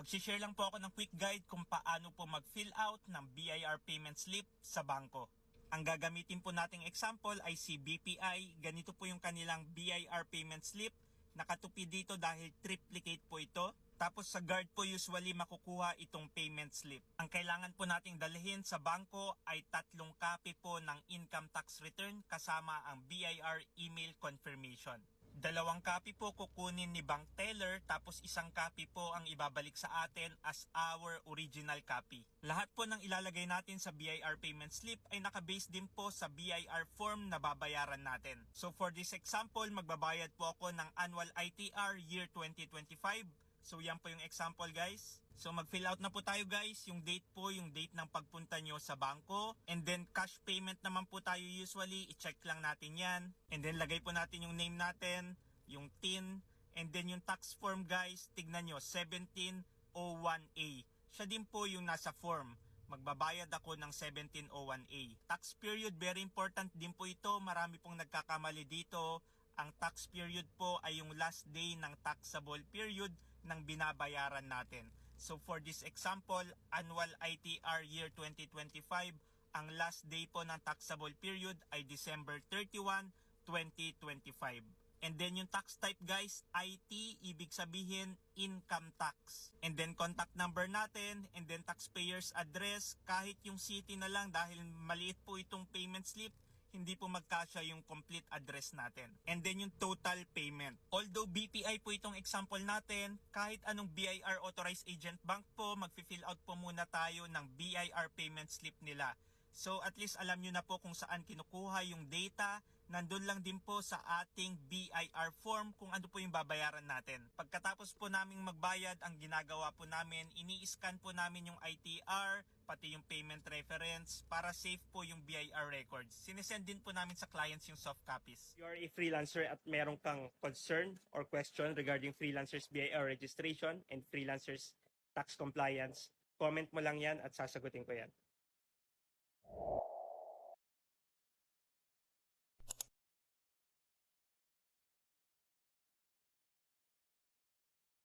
Mag-share lang po ako ng quick guide kung paano po mag-fill out ng BIR payment slip sa bangko. Ang gagamitin po nating example ay si BPI. Ganito po yung kanilang BIR payment slip. Nakatupi dito dahil triplicate po ito. Tapos sa guard po usually makukuha itong payment slip. Ang kailangan po nating dalhin sa bangko ay 3 copy po ng income tax return kasama ang BIR email confirmation. 2 copy po kukunin ni bank teller tapos 1 copy po ang ibabalik sa atin as our original copy. Lahat po ng ilalagay natin sa BIR payment slip ay nakabase din po sa BIR form na babayaran natin. So for this example, magbabayad po ako ng annual ITR year 2025. So yan po yung example guys. So mag-fill out na po tayo guys. Yung date po, yung date ng pagpunta nyo sa bangko. And then cash payment naman po tayo usually. I-check lang natin yan. And then lagay po natin yung name natin, yung TIN. And then yung tax form guys, tignan nyo, 1701A. Siya din po yung nasa form. Magbabayad ako ng 1701A. Tax period, very important din po ito. Marami pong nagkakamali dito. Ang tax period po ay yung last day ng taxable period ng binabayaran natin. So for this example, annual ITR year 2025, ang last day po ng taxable period ay December 31, 2025. And then yung tax type guys, IT, ibig sabihin income tax. And then contact number natin, and then taxpayer's address, kahit yung city na lang dahil maliit po itong payment slip, hindi po magkasya yung complete address natin. And then yung total payment. Although BPI po itong example natin, kahit anong BIR authorized agent bank po, mag-fill out po muna tayo ng BIR payment slip nila. So at least alam nyo na po kung saan kinukuha yung data. Nandun lang din po sa ating BIR form kung ano po yung babayaran natin. Pagkatapos po naming magbayad, ang ginagawa po namin, ini-scan po namin yung ITR, pati yung payment reference para safe po yung BIR records. Sinesend din po namin sa clients yung soft copies. You are a freelancer at meron kang concern or question regarding freelancers BIR registration and freelancers tax compliance, comment mo lang yan at sasagutin ko yan.